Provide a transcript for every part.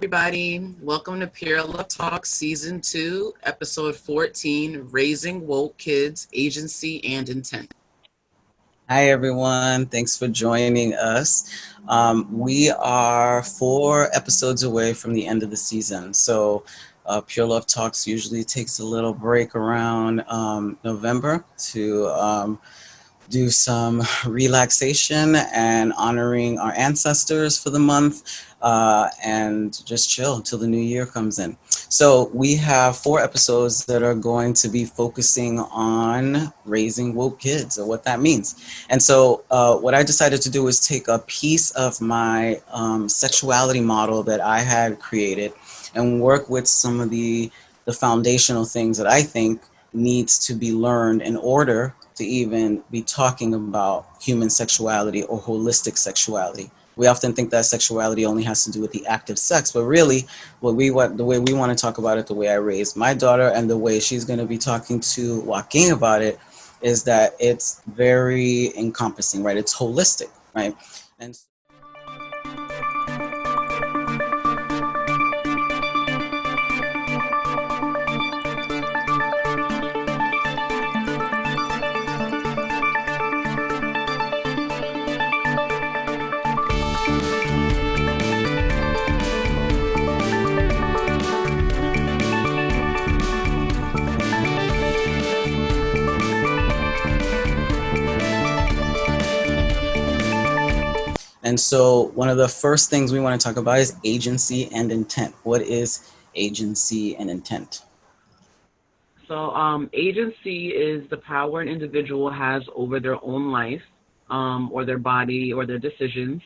Everybody, welcome to Pure Love Talk Season 2, Episode 14, Raising Woke Kids, Agency and Intent. Hi, everyone. Thanks for joining us. We are 4 episodes away from the end of the season. So Pure Love Talks usually takes a little break around November to do some relaxation and honoring our ancestors for the month and just chill until the new year comes in. So we have 4 episodes that are going to be focusing on raising woke kids or what that means. And so what I decided to do is take a piece of my sexuality model that I had created and work with some of the foundational things that I think needs to be learned in order to even be talking about human sexuality or holistic sexuality. We often think that sexuality only has to do with the act of sex, but really the way we want to talk about it, the way I raised my daughter and the way she's going to be talking to Joaquin about it is that it's very encompassing, right? It's holistic, right? And And so one of the first things we want to talk about is agency and intent. What is agency and intent? So agency is the power an individual has over their own life or their body or their decisions.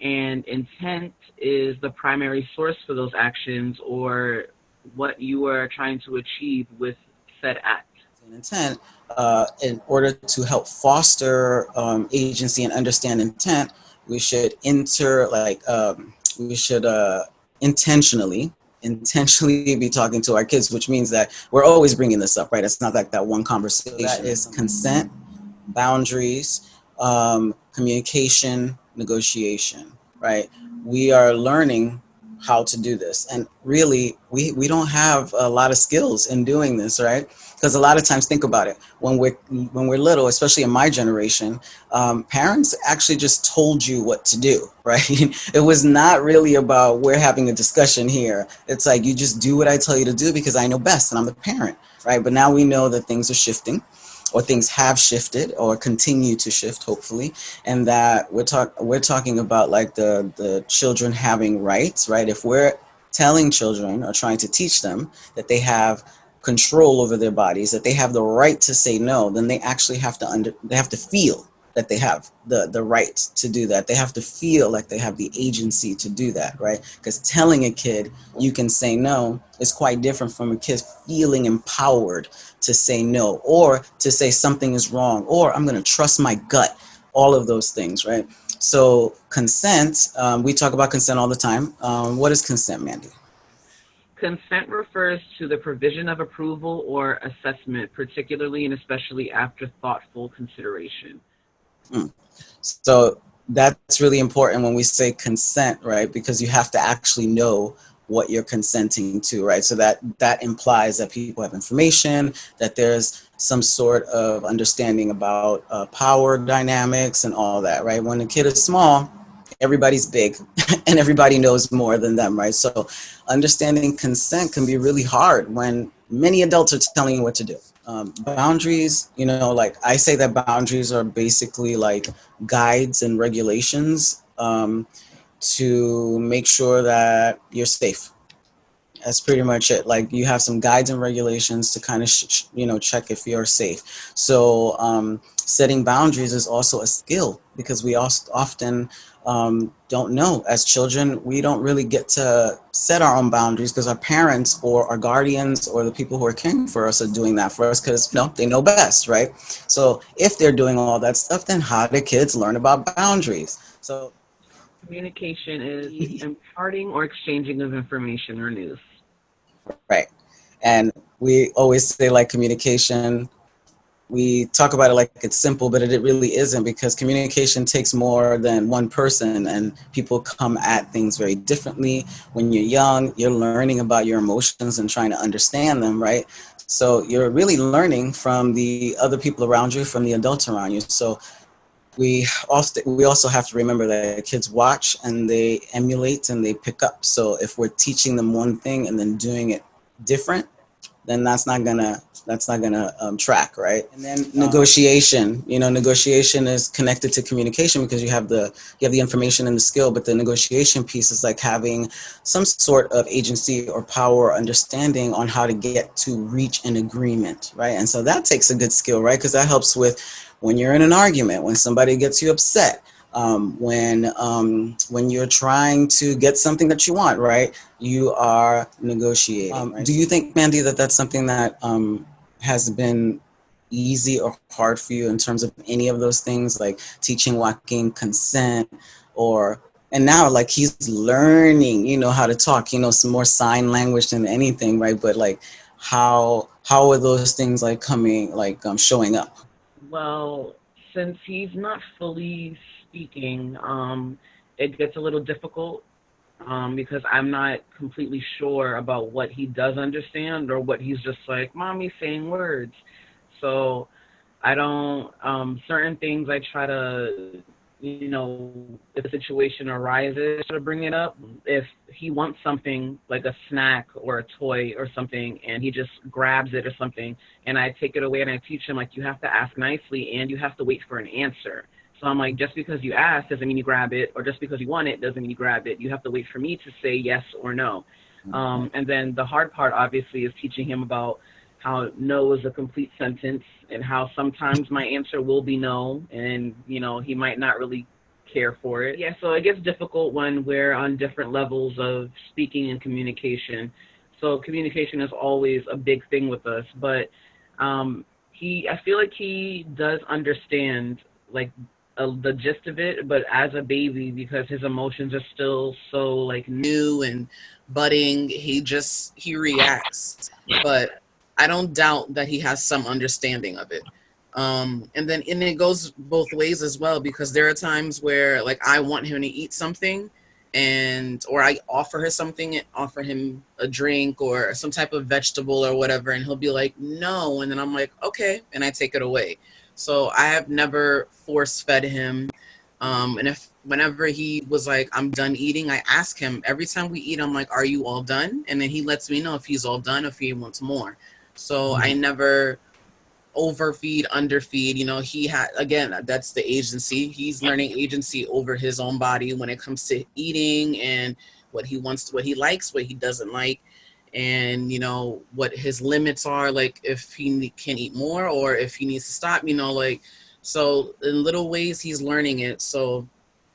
And intent is the primary source for those actions or what you are trying to achieve with said act. Intent, in order to help foster agency and understand intent, we should intentionally be talking to our kids, which means that we're always bringing this up, right? It's not like that one conversation. So that is consent, boundaries, communication, negotiation, right? We are learning how to do this. And really, we don't have a lot of skills in doing this, right? Because a lot of times, think about it, when we're little, especially in my generation, parents actually just told you what to do, right? It was not really about we're having a discussion here. It's like, you just do what I tell you to do because I know best and I'm the parent, right? But now we know that things are shifting, or things have shifted or continue to shift, hopefully, and that we're talking about like the children having rights, right? If we're telling children or trying to teach them that they have control over their bodies, that they have the right to say no, then they actually have to feel that they have the right to do that. They have to feel like they have the agency to do that, right? Because telling a kid you can say no is quite different from a kid feeling empowered to say no, or to say something is wrong, or I'm going to trust my gut, all of those things, right? So consent, we talk about consent all the time. What is consent, Mandy? Consent refers to the provision of approval or assessment, particularly and especially after thoughtful consideration. So that's really important when we say consent, right? Because you have to actually know what you're consenting to, right? So that implies that people have information, that there's some sort of understanding about power dynamics and all that, right? When a kid is small, everybody's big and everybody knows more than them, right? So understanding consent can be really hard when many adults are telling you what to do. Boundaries, like I say that boundaries are basically like guides and regulations to make sure that you're safe. That's pretty much it. Like you have some guides and regulations to kind of, check if you're safe. So setting boundaries is also a skill because we often don't know. As children, we don't really get to set our own boundaries because our parents or our guardians or the people who are caring for us are doing that for us because, you know, they know best, right? So if they're doing all that stuff, then how do kids learn about boundaries? So Communication is imparting or exchanging of information or news. right. And we always say like communication, we talk about it like it's simple, but it really isn't, because communication takes more than one person and people come at things very differently. When you're young, you're learning about your emotions and trying to understand them, right? So you're really learning from the other people around you, from the adults around you. So we also have to remember that kids watch and they emulate and they pick up. So if we're teaching them one thing and then doing it different, then that's not gonna track, right? And then negotiation, you know, negotiation is connected to communication because you have the information and the skill, but the negotiation piece is like having some sort of agency or power or understanding on how to get to reach an agreement, right? And so that takes a good skill, right? Because that helps with when you're in an argument, when somebody gets you upset, when you're trying to get something that you want, right? You are negotiating. Right? Do you think, Mandy, that that's something that has been easy or hard for you in terms of any of those things, like teaching Joaquin consent, or and now like he's learning, you know, how to talk, you know, some more sign language than anything, right? But like, how are those things like coming, like showing up? Well, since he's not fully speaking, it gets a little difficult because I'm not completely sure about what he does understand or what he's just like, Mommy's saying words. So I don't, certain things I try to, you know, if a situation arises, to bring it up. If he wants something like a snack or a toy or something and he just grabs it or something and I take it away and I teach him, like, you have to ask nicely and you have to wait for an answer. So I'm like, just because you ask doesn't mean you grab it, or just because you want it doesn't mean you grab it. You have to wait for me to say yes or no. And then the hard part, obviously, is teaching him about how no is a complete sentence and how sometimes my answer will be no, and, you know, he might not really care for it. Yeah, so it gets difficult when we're on different levels of speaking and communication. So communication is always a big thing with us, but I feel like he does understand, like, the gist of it, but as a baby, because his emotions are still so like new and budding, he reacts. But I don't doubt that he has some understanding of it. And it goes both ways as well, because there are times where like I want him to eat something, or I offer him a drink or some type of vegetable or whatever, and he'll be like, no, and then I'm like, okay, and I take it away. So I have never force fed him. And if whenever he was like, I'm done eating, I ask him every time we eat, I'm like, are you all done? And then he lets me know if he's all done, if he wants more. So I never overfeed, underfeed. You know, he had, again, that's the agency. He's learning agency over his own body when it comes to eating and what he wants, what he likes, what he doesn't like, and, you know, what his limits are, like if he can eat more or if he needs to stop, you know, like, so in little ways he's learning it. So,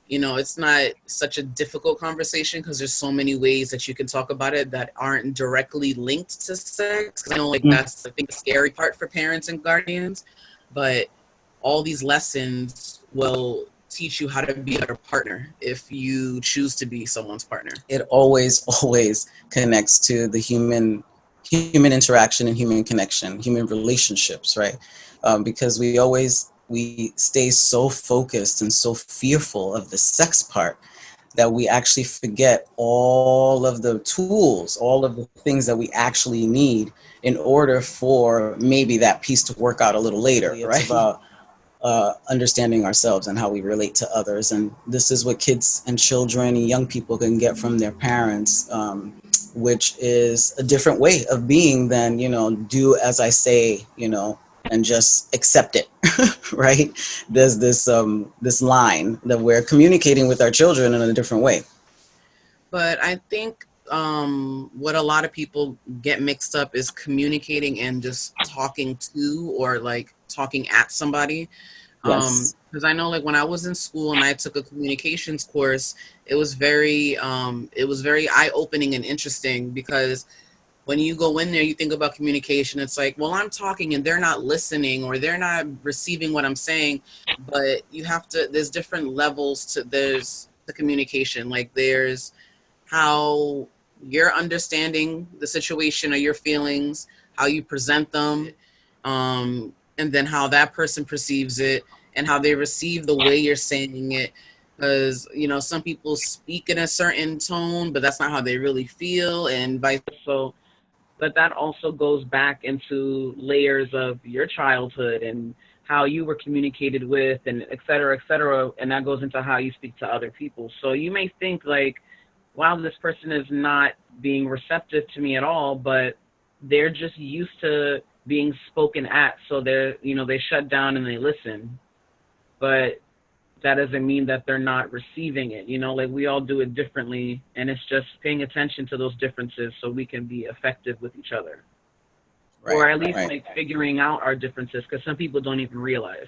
you know, it's not such a difficult conversation because there's so many ways that you can talk about it that aren't directly linked to sex. Because I know, like, that's, I think, the scary part for parents and guardians. But all these lessons will teach you how to be a better partner if you choose to be someone's partner. It always connects to the human interaction and human connection, human relationships, right? Because we stay so focused and so fearful of the sex part that we actually forget all of the tools, all of the things that we actually need in order for maybe that piece to work out a little later, right? It's about understanding ourselves and how we relate to others. And this is what kids and children and young people can get from their parents, which is a different way of being than, you know, do as I say, you know, and just accept it, right? There's this line that we're communicating with our children in a different way. But I think what a lot of people get mixed up is communicating and just talking to, or like talking at somebody. Yes. Because I know, like, when I was in school and I took a communications course, it was very eye-opening and interesting, because when you go in there, you think about communication. It's like, well, I'm talking and they're not listening, or they're not receiving what I'm saying. But you have to, there's different levels to, there's the communication. Like, there's how you're understanding the situation or your feelings, how you present them, and then how that person perceives it and how they receive the way you're saying it. Because, some people speak in a certain tone, but that's not how they really feel, and vice versa. So, but that also goes back into layers of your childhood and how you were communicated with, and et cetera, and that goes into how you speak to other people. So you may think like, wow, this person is not being receptive to me at all, but they're just used to being spoken at, so they shut down and they listen. But that doesn't mean that they're not receiving it. Like, we all do it differently, and it's just paying attention to those differences so we can be effective with each other. Right. Or at least Right. like figuring out our differences, because some people don't even realize.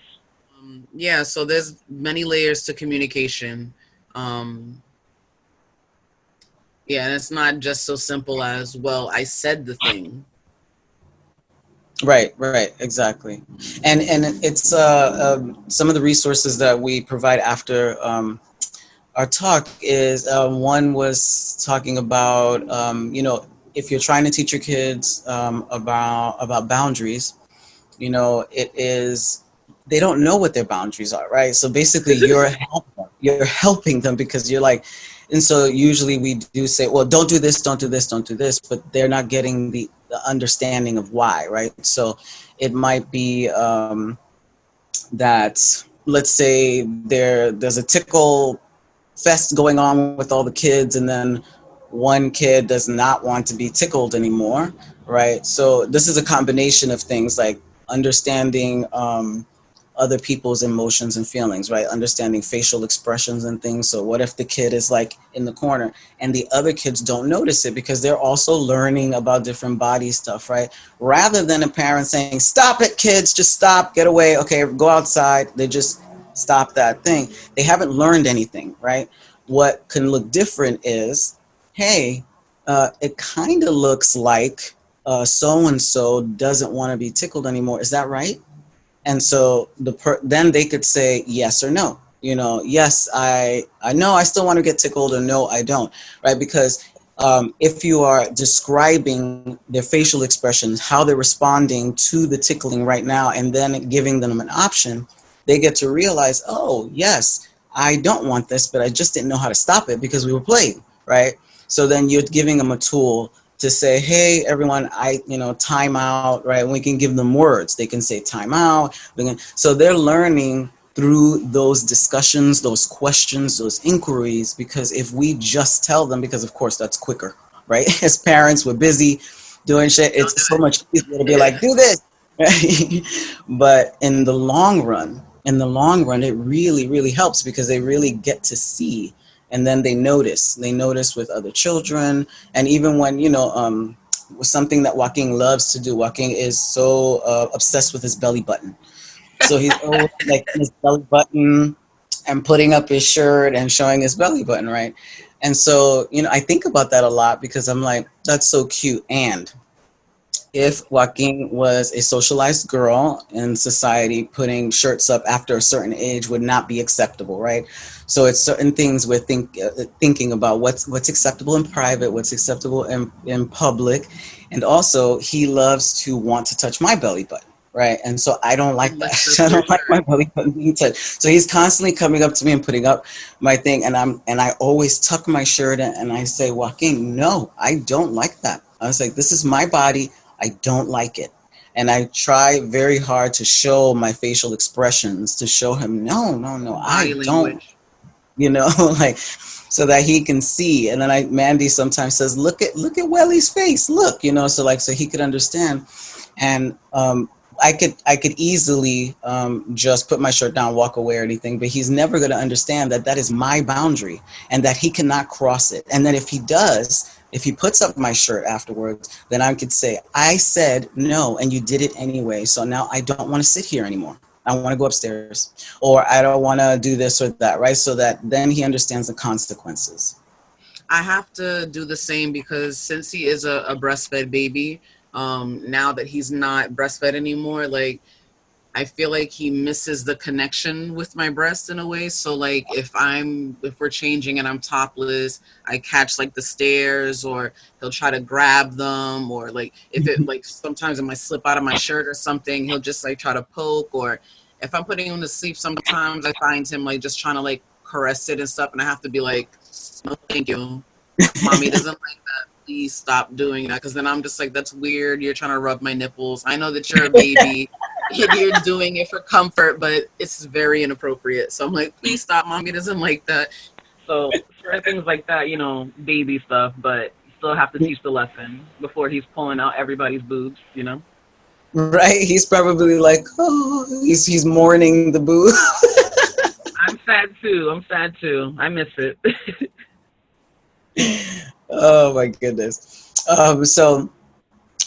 Yeah, so there's many layers to communication. Yeah, and it's not just so simple as, well, I said the thing. Right, right, exactly. And it's some of the resources that we provide after our talk is one was talking about if you're trying to teach your kids about boundaries, it is they don't know what their boundaries are, right? So basically you're helping them because you're like, and so usually we do say, well, don't do this, don't do this, don't do this, but they're not getting the understanding of why, right? So it might be that, let's say there's a tickle fest going on with all the kids, and then one kid does not want to be tickled anymore, right? So this is a combination of things like understanding other people's emotions and feelings, right? Understanding facial expressions and things. So what if the kid is like in the corner and the other kids don't notice it because they're also learning about different body stuff, right? Rather than a parent saying, stop it, kids, just stop, get away, okay, go outside. They just stop that thing. They haven't learned anything, right? What can look different is, hey, it kind of looks like so-and-so doesn't want to be tickled anymore. Is that right? And so then they could say yes or no. Yes, I know I still want to get tickled, or no, I don't, right? Because if you are describing their facial expressions, how they're responding to the tickling right now, and then giving them an option, they get to realize, oh, yes, I don't want this, but I just didn't know how to stop it because we were playing, right? So then you're giving them a tool to say, hey, everyone, time out, right? We can give them words. They can say time out. So they're learning through those discussions, those questions, those inquiries, because if we just tell them, because of course that's quicker, right? As parents, we're busy doing shit. It's so much easier to be like, do this. Right? But in the long run, it really, really helps because they really get to see, and then they notice with other children. And even when, something that Joaquin loves to do, Joaquin is so obsessed with his belly button. So he's always like in his belly button and putting up his shirt and showing his belly button, right? And so, I think about that a lot because I'm like, that's so cute. And if Joaquin was a socialized girl in society, putting shirts up after a certain age would not be acceptable, right? So it's certain things we're thinking about what's acceptable in private, what's acceptable in public. And also, he loves to want to touch my belly button, right? And so I don't like that. I don't like my belly button being touched. So he's constantly coming up to me and putting up my thing, and I always tuck my shirt in, and I say, Joaquin, no, I don't like that. I was like, this is my body. I don't like it. And I try very hard to show my facial expressions to show him, no, no, no, I don't, like, so that he can see. And then Mandy sometimes says, look at Welly's face, look, so he could understand. And I could easily just put my shirt down, walk away or anything, but he's never going to understand that that is my boundary and that he cannot cross it. And then if he puts up my shirt afterwards, then I could say, I said no, and you did it anyway. So now I don't want to sit here anymore. I want to go upstairs, or I don't want to do this or that, right? So that then he understands the consequences. I have to do the same because since he is a breastfed baby, now that he's not breastfed anymore, like I feel like he misses the connection with my breast in a way. So like if we're changing and I'm topless, I catch like the stairs, or he'll try to grab them, or like if it like sometimes it might slip out of my shirt or something, he'll just like try to poke. Or if I'm putting him to sleep, sometimes I find him like just trying to like caress it and stuff, and I have to be like, no, thank you. Mommy doesn't like that. Please stop doing that. Because then I'm just like, that's weird. You're trying to rub my nipples. I know that you're a baby. You're doing it for comfort, but it's very inappropriate. So I'm like, please stop. Mommy doesn't like that. So certain things like that, you know, baby stuff, but you still have to teach the lesson before he's pulling out everybody's boobs, you know? Right? He's probably like, oh, he's mourning the boo. I'm sad too. I'm sad too. I miss it. Oh my goodness.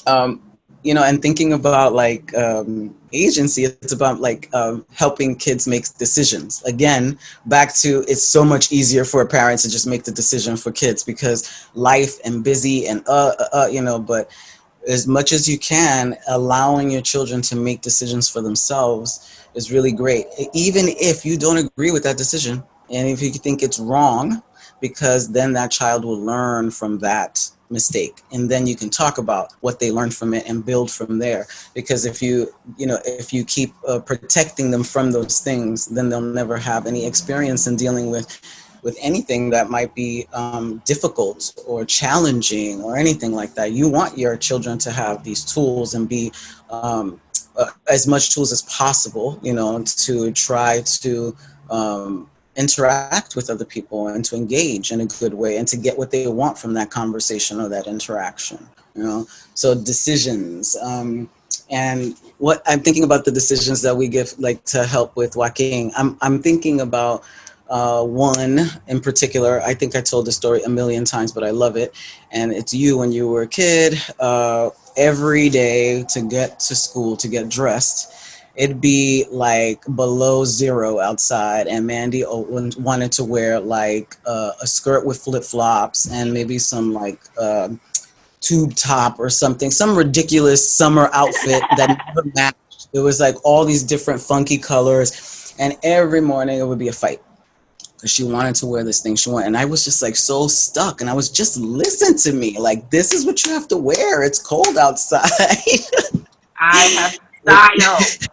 Um, you know, and thinking about like agency, it's about like helping kids make decisions. Again, back to it's so much easier for a parent to just make the decision for kids because life and busy and you know, but as much as you can, allowing your children to make decisions for themselves is really great. Even if you don't agree with that decision, and if you think it's wrong, because then that child will learn from that mistake, and then you can talk about what they learned from it and build from there. Because if if you keep protecting them from those things, then they'll never have any experience in dealing with anything that might be difficult or challenging or anything like that. You want your children to have these tools and be as much tools as possible, you know, to try to interact with other people and to engage in a good way and to get what they want from that conversation or that interaction, you know. So decisions, and what I'm thinking about the decisions that we give like to help with Joaquin, I'm thinking about one in particular. I think I told the story a million times, but I love it. And it's you when you were a kid, every day to get to school, to get dressed. It'd be like below zero outside, and Mandy wanted to wear like a skirt with flip flops and maybe some like tube top or something, some ridiculous summer outfit that never matched. It was like all these different funky colors, and every morning it would be a fight because she wanted to wear this thing she wanted. And I was just like so stuck, and I was just, listen to me, like, this is what you have to wear. It's cold outside. I have style.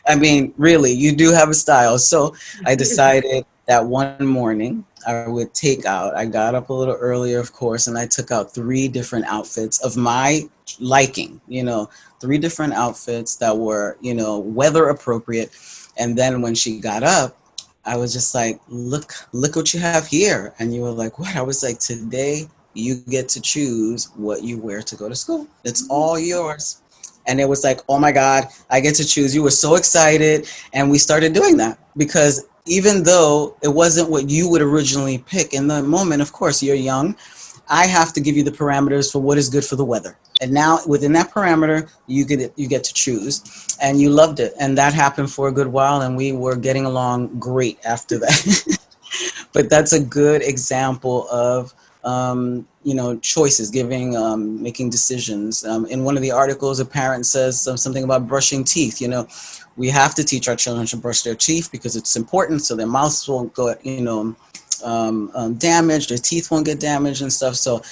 I mean, really, you do have a style. So I decided that one morning I would take out, I got up a little earlier, of course, and I took out 3 different outfits of my liking, you know, 3 different outfits that were, you know, weather appropriate. And then when she got up, I was just like, look what you have here. And you were like, what? I was like, today you get to choose what you wear to go to school. It's all yours. And it was like, oh my God, I get to choose. You were so excited. And we started doing that because even though it wasn't what you would originally pick in the moment, of course, you're young. I have to give you the parameters for what is good for the weather. And now within that parameter, you get to choose. And you loved it. And that happened for a good while. And we were getting along great after that. But that's a good example of you know, choices, making decisions. In one of the articles, a parent says something about brushing teeth. You know, we have to teach our children to brush their teeth because it's important, so their mouths won't go, you know, damaged, their teeth won't get damaged and stuff. So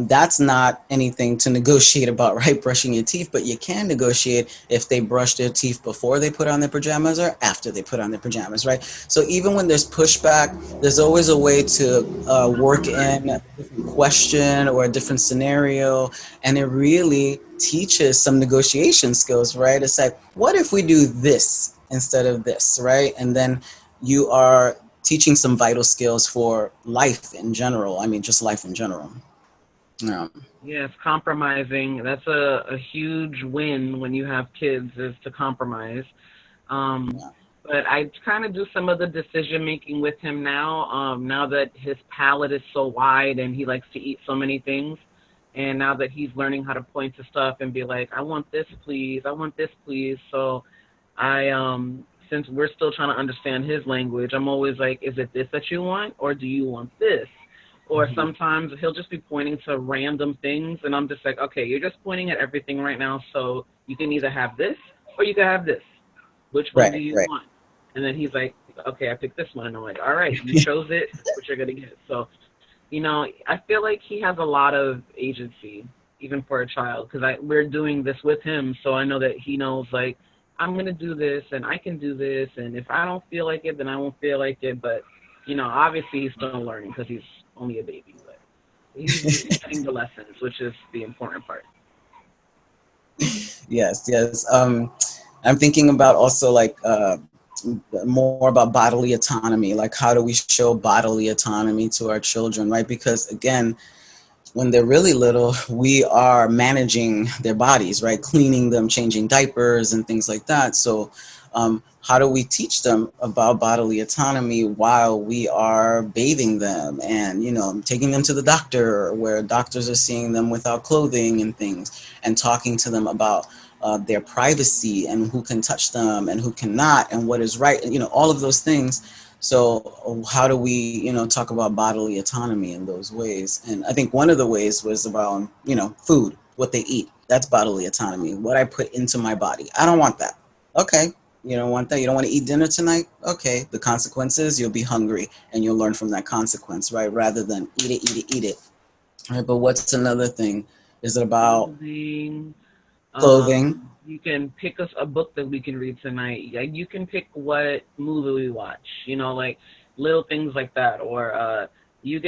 that's not anything to negotiate about, right? Brushing your teeth, but you can negotiate if they brush their teeth before they put on their pajamas or after they put on their pajamas, right? So even when there's pushback, there's always a way to work in a different question or a different scenario, and it really teaches some negotiation skills, right? It's like, what if we do this instead of this, right? And then you are teaching some vital skills for life in general. I mean, just life in general. Yeah. Yes, compromising. That's a huge win when you have kids is to compromise. Um, Yeah. but I kind of do some of the decision making with him now. Now that his palate is so wide and he likes to eat so many things, and now that he's learning how to point to stuff and be like, "I want this, please. I want this, please." So Since we're still trying to understand his language, I'm always like, is it this that you want, or do you want this? Or sometimes he'll just be pointing to random things, and I'm just like, okay, you're just pointing at everything right now, so you can either have this or you can have this. Which one do you want? And then he's like, okay, I picked this one. And I'm like, all right, you chose it. That's what you're going to get. So, you know, I feel like he has a lot of agency, even for a child, because we're doing this with him. So I know that he knows, like, I'm going to do this and I can do this. And if I don't feel like it, then I won't feel like it. But, you know, obviously he's still learning because he's only a baby. But he's getting the lessons, which is the important part. Yes. I'm thinking about also like more about bodily autonomy, like how do we show bodily autonomy to our children, right? Because again, when they're really little, we are managing their bodies, right? Cleaning them, changing diapers and things like that. So how do we teach them about bodily autonomy while we are bathing them and, you know, taking them to the doctor where doctors are seeing them without clothing and things, and talking to them about their privacy and who can touch them and who cannot and what is right, and, you know, all of those things. So how do we, you know, talk about bodily autonomy in those ways? And I think one of the ways was about, you know, food, what they eat. That's bodily autonomy. What I put into my body. I don't want that. Okay. You don't want that. You don't want to eat dinner tonight? Okay. The consequences, you'll be hungry and you'll learn from that consequence, right? Rather than eat it. All right. But what's another thing? Is it about clothing? You can pick us a book that we can read tonight. Like, you can pick what movie we watch, you know, like little things like that. Or like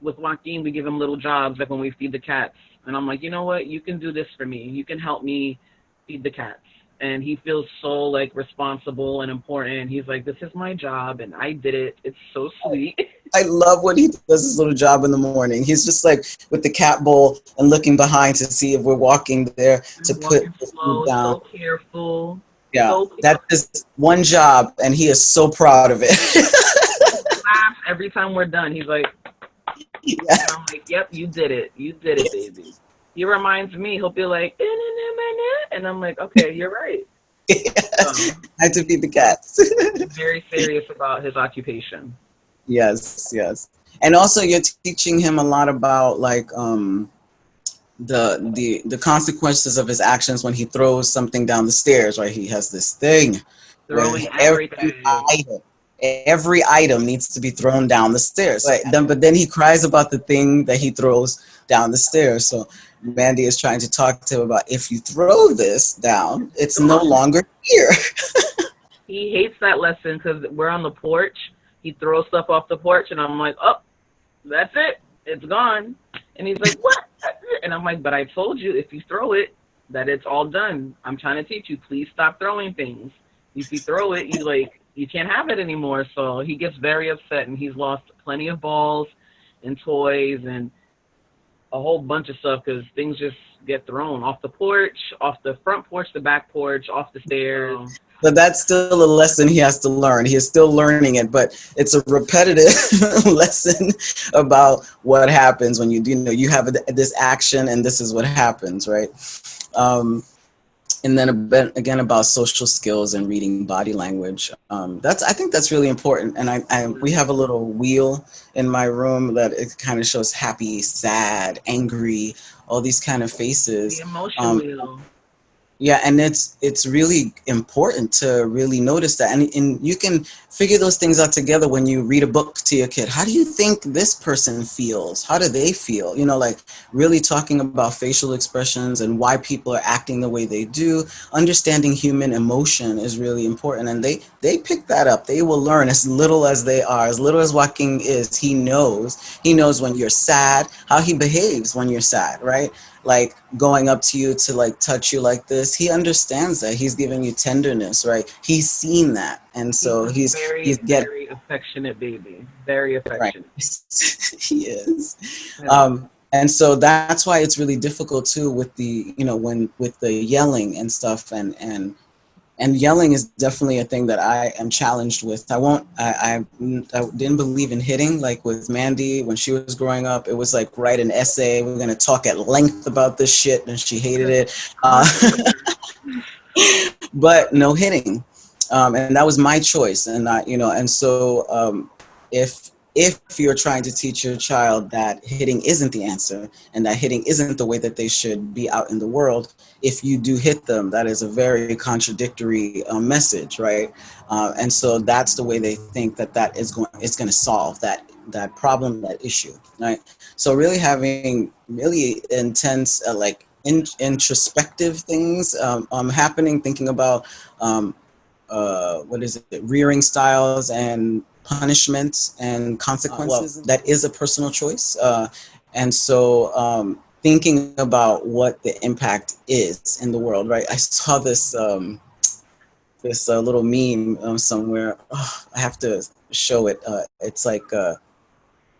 with Joaquin, we give him little jobs, like when we feed the cats. And I'm like, you know what, you can do this for me. You can help me feed the cats. And he feels so like responsible and important. He's like, this is my job and I did it. It's so sweet. I love when he does his little job in the morning. He's just like with the cat bowl and looking behind to see if we're walking there to put the food down. So careful. Yeah, so that is one job and he is so proud of it. He laughs every time we're done. He's like, yeah. And I'm like, yep, you did it. You did it, baby. He reminds me, he'll be like, and I'm like, okay, you're right. Yeah. I had to feed the cats. Very serious about his occupation. Yes. And also you're teaching him a lot about like the consequences of his actions when he throws something down the stairs, right? He has this thing throwing every item needs to be thrown down the stairs. Right? But then he cries about the thing that he throws down the stairs. So Mandy is trying to talk to him about, if you throw this down, it's no longer here. He hates that lesson because we're on the porch. He throws stuff off the porch, and I'm like, oh, that's it. It's gone. And he's like, what? And I'm like, but I told you, if you throw it, that it's all done. I'm trying to teach you. Please stop throwing things. If you throw it, you can't have it anymore. So he gets very upset, and he's lost plenty of balls and toys and a whole bunch of stuff because things just get thrown off the porch, off the front porch, the back porch, off the stairs. But that's still a lesson he has to learn. He is still learning it, but it's a repetitive lesson about what happens when you have this action and this is what happens, right? And then again about social skills and reading body language. I think that's really important. And we have a little wheel in my room that it kind of shows happy, sad, angry, all these kind of faces. The emotion wheel. Yeah, and it's really important to really notice that. And you can figure those things out together when you read a book to your kid. How do you think this person feels? How do they feel? You know, like really talking about facial expressions and why people are acting the way they do. Understanding human emotion is really important. And they pick that up. They will learn as little as they are. As little as Joaquin is, he knows when you're sad, how he behaves when you're sad, right? Like going up to you to like touch you like this. He understands that. He's giving you tenderness, right? He's seen that. And so he's very affectionate baby. Very affectionate. Right. He is. And so that's why it's really difficult too with the, with the yelling and stuff and yelling is definitely a thing that I am challenged with. I didn't believe in hitting, like with Mandy when she was growing up. It was like, write an essay. We're going to talk at length about this shit. And she hated it. but no hitting. And that was my choice. And I, you know, and so if you're trying to teach your child that hitting isn't the answer and that hitting isn't the way that they should be out in the world, if you do hit them, that is a very contradictory message, right? And so that's the way they think that it's going to solve that problem, that issue, right? So really having really intense introspective things happening, thinking about what is it, rearing styles and punishments and consequences. That is a personal choice. And so thinking about what the impact is in the world, right? I saw this little meme somewhere. Oh, I have to show it. It's like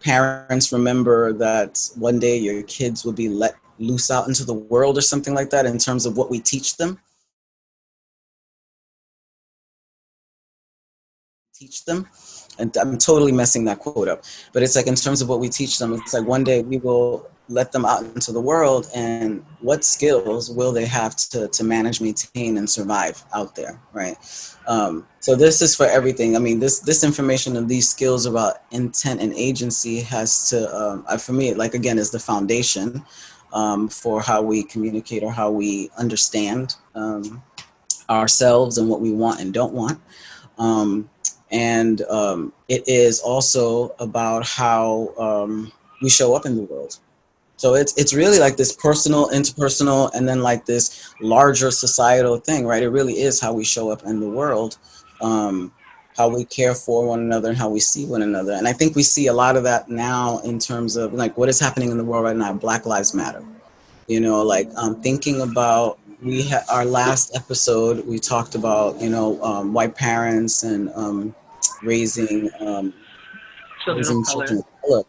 parents, remember that one day your kids will be let loose out into the world or something like that, in terms of what we teach them. And I'm totally messing that quote up, but it's like, in terms of what we teach them, it's like one day we will let them out into the world, and what skills will they have to manage, maintain, and survive out there, right? So this is for everything. I mean, this information and these skills about intent and agency has to, for me, like, again, is the foundation for how we communicate or how we understand ourselves and what we want and don't want. And it is also about how we show up in the world. So it's really like this personal, interpersonal, and then like this larger societal thing, right? It really is how we show up in the world, how we care for one another and how we see one another. And I think we see a lot of that now in terms of like what is happening in the world right now. Black Lives Matter. You know, like thinking about, our last episode, we talked about, you know, white parents and raising Children of color. children of color,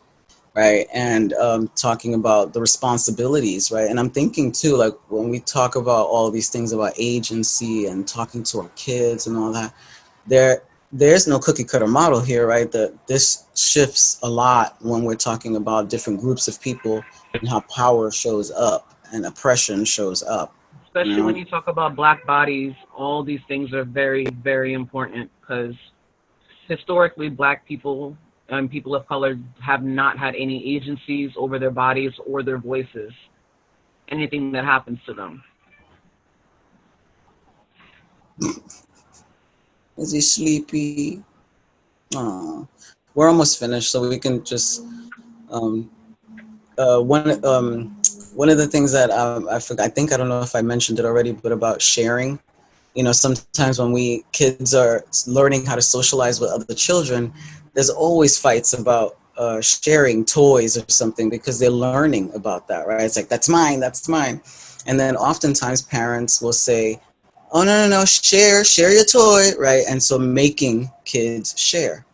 right? And talking about the responsibilities, right? And I'm thinking too, like when we talk about all these things about agency and talking to our kids and all that, there's no cookie cutter model here, right? That this shifts a lot when we're talking about different groups of people and how power shows up and oppression shows up. You Especially when know? you talk about black bodies, all these things are very, very important because historically, black people and people of color have not had any agencies over their bodies or their voices, anything that happens to them. Is he sleepy? We're almost finished, so we can just um, uh, one um, one of the things that I forgot, I think, I don't know if I mentioned it already, but about sharing. You know, sometimes when kids are learning how to socialize with other children, there's always fights about sharing toys or something, because they're learning about that, right? It's like, that's mine. And then oftentimes parents will say, oh, no, share your toy, right? And so making kids share,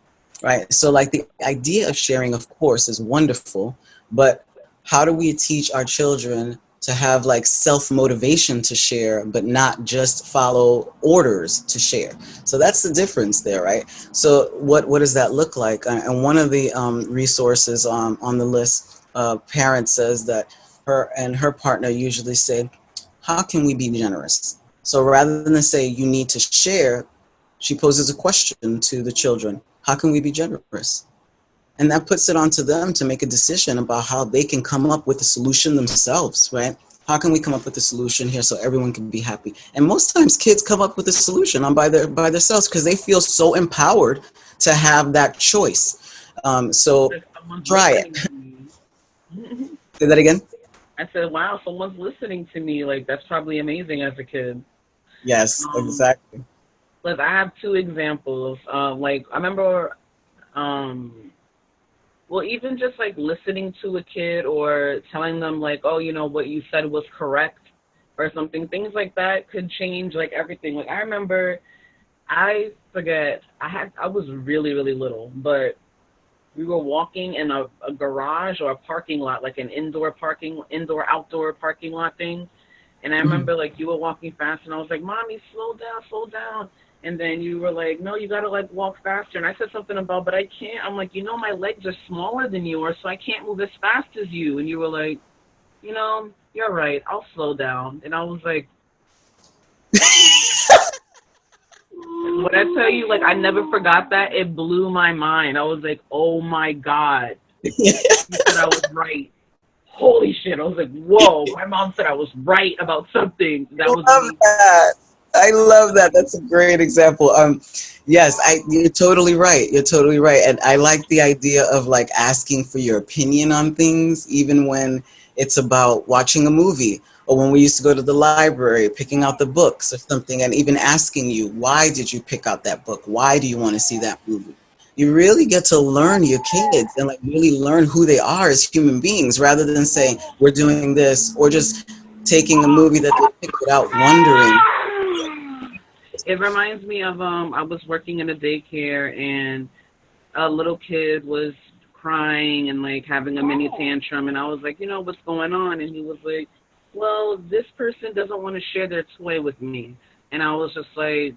right? So like the idea of sharing, of course, is wonderful, but how do we teach our children to have like self-motivation to share, but not just follow orders to share? So that's the difference there, right? So what does that look like? And one of the resources on the list, parent says that her and her partner usually say, how can we be generous? So rather than say you need to share, she poses a question to the children. How can we be generous? And that puts it onto them to make a decision about how they can come up with a solution themselves, right? How can we come up with a solution here so everyone can be happy? And most times kids come up with a solution by themselves because they feel so empowered to have that choice. So Someone's try it. listening to me. Say that again. I said, wow, someone's listening to me. Like, that's probably amazing as a kid. Yes, Um, exactly. Look, I have two examples. Like, I remember, um, well, even just like listening to a kid or telling them, like, oh, you know, what you said was correct or something. Things like that could change, like, everything. Like, I remember, I forget, I was really, really little, but we were walking in a garage or a parking lot, like an outdoor parking lot thing. And I Mhm. remember, like, you were walking fast, and I was like, Mommy, slow down, slow down. And then you were like, no, you got to, like, walk faster. And I said something about, but I can't. I'm like, you know, my legs are smaller than yours, so I can't move as fast as you. And you were like, you know, you're right. I'll slow down. And I was like, When I tell you, like, I never forgot that. It blew my mind. I was like, oh my God. You said I was right. Holy shit. I was like, whoa, my mom said I was right about something. I That was love amazing. that. I love that. That's a great example. Yes, you're totally right. You're totally right. And I like the idea of like asking for your opinion on things, even when it's about watching a movie or when we used to go to the library, picking out the books or something, and even asking you, why did you pick out that book? Why do you want to see that movie? You really get to learn your kids and like really learn who they are as human beings rather than saying, we're doing this, or just taking a movie that they picked without wondering. It reminds me of I was working in a daycare and a little kid was crying and like having a mini tantrum, and I was like, what's going on? And he was like, well, this person doesn't want to share their toy with me. And I was just like,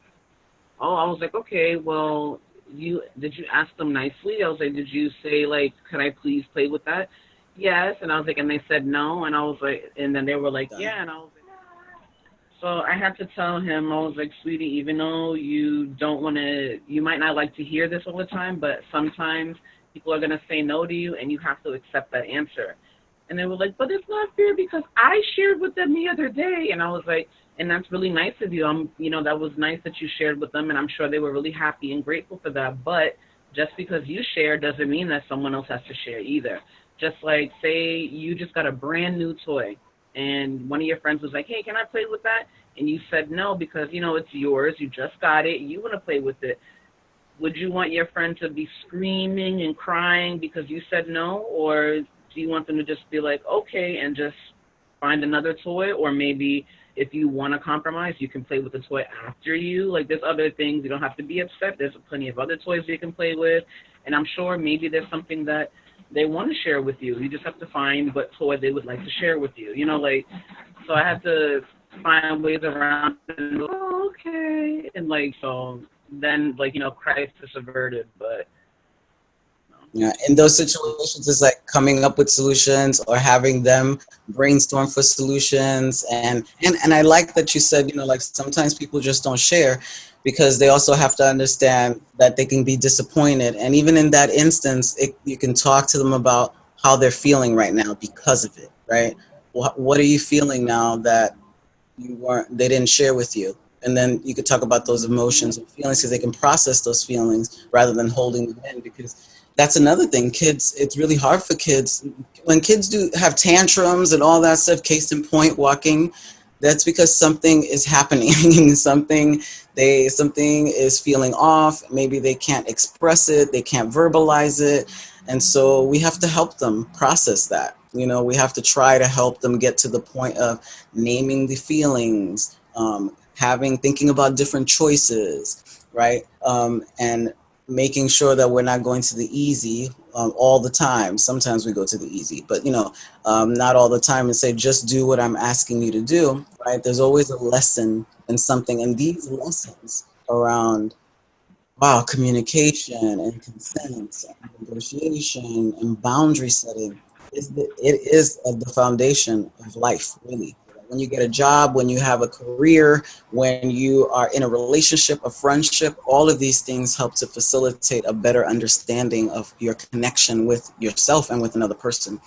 oh, I was like, okay, well, did you ask them nicely? I was like, did you say like, could I please play with that? Yes. And I was like, and they said no. And I was like, and then they were like, yeah. And I was like, so I had to tell him, I was like, sweetie, even though you don't want to, you might not like to hear this all the time, but sometimes people are going to say no to you and you have to accept that answer. And they were like, but it's not fair because I shared with them the other day. And I was like, and that's really nice of you. That was nice that you shared with them, and I'm sure they were really happy and grateful for that. But just because you share doesn't mean that someone else has to share either. Just like, say you just got a brand new toy, and one of your friends was like, hey, can I play with that? And you said no because, it's yours. You just got it. You want to play with it. Would you want your friend to be screaming and crying because you said no? Or do you want them to just be like, okay, and just find another toy? Or maybe if you want to compromise, you can play with the toy after you. Like, there's other things. You don't have to be upset. There's plenty of other toys you can play with. And I'm sure maybe there's something that they want to share with you. You just have to find what toy they would like to share with you. So I had to find ways around it. And, oh, okay. And, so then, crisis averted. But Yeah, in those situations, it's like coming up with solutions or having them brainstorm for solutions. And I like that you said, like sometimes people just don't share because they also have to understand that they can be disappointed. And even in that instance, you can talk to them about how they're feeling right now because of it, right? What are you feeling now that they didn't share with you? And then you could talk about those emotions and feelings because they can process those feelings rather than holding them in, because that's another thing. Kids, it's really hard for kids. When kids do have tantrums and all that stuff, case in point, walking, that's because something is happening. something is feeling off. Maybe they can't express it. They can't verbalize it. And so we have to help them process that. We have to try to help them get to the point of naming the feelings, thinking about different choices, right? And making sure that we're not going to the easy all the time. Sometimes we go to the easy, but not all the time, and say, just do what I'm asking you to do, right? There's always a lesson in something. And these lessons around, wow, communication and consent and negotiation and boundary setting, it is the foundation of life, really. When you get a job, when you have a career, when you are in a relationship, a friendship, all of these things help to facilitate a better understanding of your connection with yourself and with another person.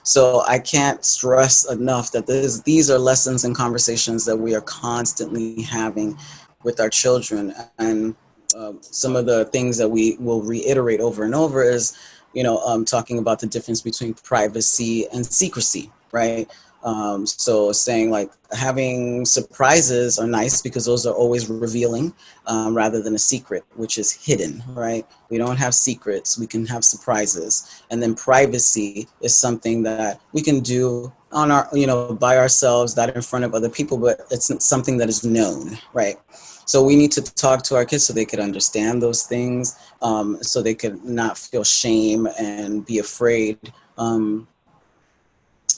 So I can't stress enough that these are lessons and conversations that we are constantly having with our children. And some of the things that we will reiterate over and over is, talking about the difference between privacy and secrecy, right? So saying like having surprises are nice because those are always revealing, rather than a secret, which is hidden, right? We don't have secrets, we can have surprises. And then privacy is something that we can do on our, by ourselves, not in front of other people, but it's something that is known, right? So we need to talk to our kids so they could understand those things, so they could not feel shame and be afraid.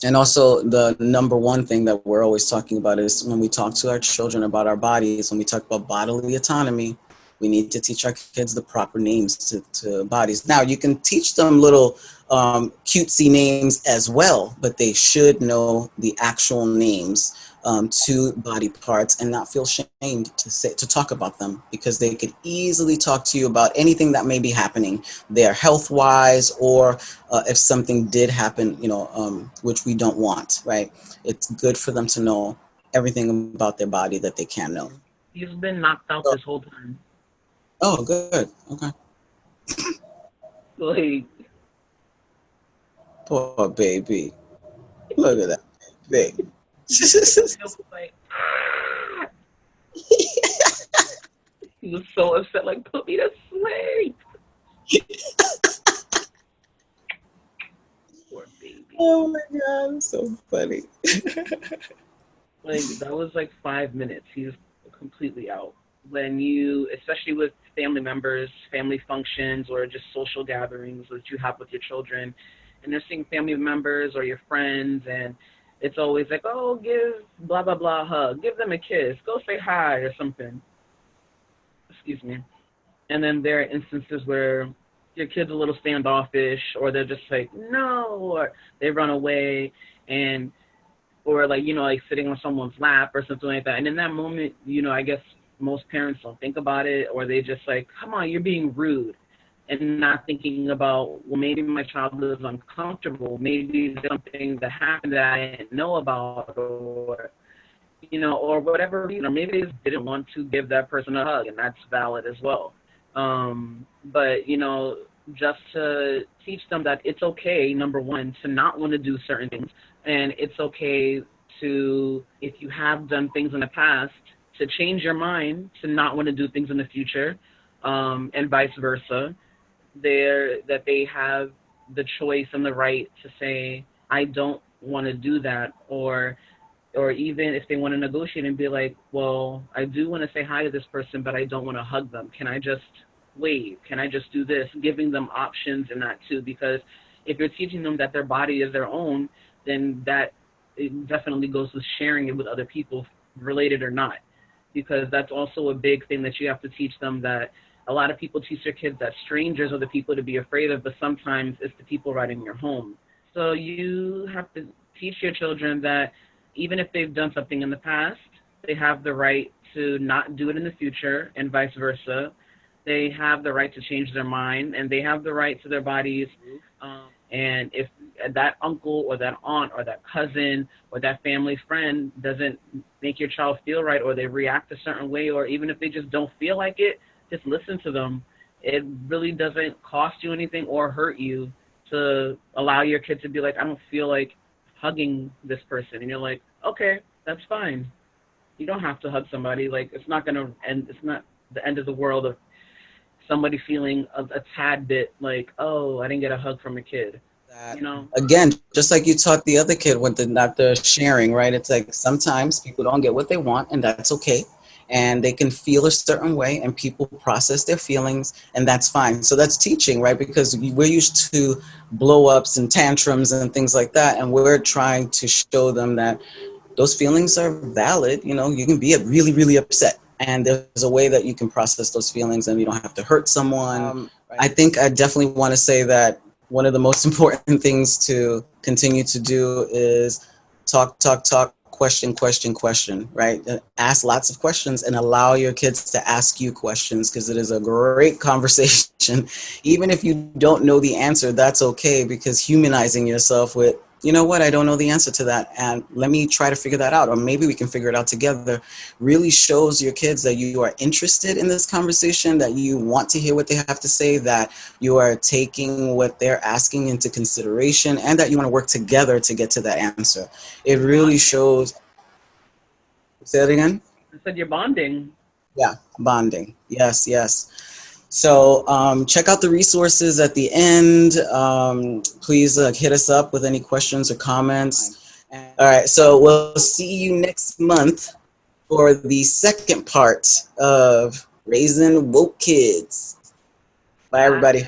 And also the number one thing that we're always talking about is when we talk to our children about our bodies, when we talk about bodily autonomy, We need to teach our kids the proper names to bodies. Now, you can teach them little cutesy names as well, but they should know the actual names to body parts and not feel shamed to talk about them, because they could easily talk to you about anything that may be happening there, health-wise, or if something did happen, you know, which we don't want, right? It's good for them to know everything about their body that they can know. He's been knocked out So, this whole time. oh, good. Okay. Like, Poor baby. Look at that baby. it was like, he was so upset, like, put me to sleep. Poor baby. Oh my God, so funny. Like, that was like 5 minutes. He's completely out. When you, especially with family members, family functions, or just social gatherings that you have with your children, and they're seeing family members or your friends, and it's always like, oh, give blah, blah, blah a hug. Give them a kiss. Go say hi or something. Excuse me. And then there are instances where your kid's a little standoffish, or they're just like, no, or they run away, and or like, you know, like sitting on someone's lap or something like that. And in that moment, you know, I guess most parents don't think about it, or they just like, come on, you're being rude, and not thinking about, well, maybe my child is uncomfortable. Maybe there's something that happened that I didn't know about, or, you know, or whatever reason, or maybe they just didn't want to give that person a hug, and that's valid as well. But, you know, just to teach them that it's okay, number one, to not want to do certain things. And it's okay to, if you have done things in the past, to change your mind, to not want to do things in the future, and vice versa. That they have the choice and the right to say, I don't want to do that, or even if they want to negotiate and be like, well, I do want to say hi to this person, but I don't want to hug them. Can I just wave? Can I just do this? Giving them options in that too, because if you're teaching them that their body is their own, then that it definitely goes with sharing it with other people, related or not, because that's also a big thing that you have to teach them, that a lot of people teach their kids that strangers are the people to be afraid of, but sometimes it's the people right in your home. So you have to teach your children that even if they've done something in the past, they have the right to not do it in the future, and vice versa. They have the right to change their mind, and they have the right to their bodies. And if that uncle or that aunt or that cousin or that family friend doesn't make your child feel right, or they react a certain way, or even if they just don't feel like it, just listen to them. It really doesn't cost you anything or hurt you to allow your kid to be like, I don't feel like hugging this person. And you're like, okay, that's fine. You don't have to hug somebody. Like, it's not going to end. It's not the end of the world of somebody feeling a tad bit like, oh, I didn't get a hug from a kid. You know? Again, just like you taught the other kid with not the sharing, right? It's like sometimes people don't get what they want, and that's okay. And they can feel a certain way, and people process their feelings, and that's fine. So that's teaching, right? Because we're used to blow ups and tantrums and things like that, and we're trying to show them that those feelings are valid. You know, you can be really, really upset, and there's a way that you can process those feelings, and you don't have to hurt someone. Right? I think I definitely want to say that one of the most important things to continue to do is talk, question, right? Ask lots of questions and allow your kids to ask you questions, because it is a great conversation. Even if you don't know the answer, that's okay, because humanizing yourself with, you know what, I don't know the answer to that, and let me try to figure that out, or maybe we can figure it out together, really shows your kids that you are interested in this conversation, that you want to hear what they have to say, that you are taking what they're asking into consideration, and that you want to work together to get to that answer. It really shows. Say that again? I said you're bonding. Yeah, bonding. Yes, yes. So check out the resources at the end. Please hit us up with any questions or comments. All right, so we'll see you next month for the second part of Raising Woke Kids. Bye, everybody.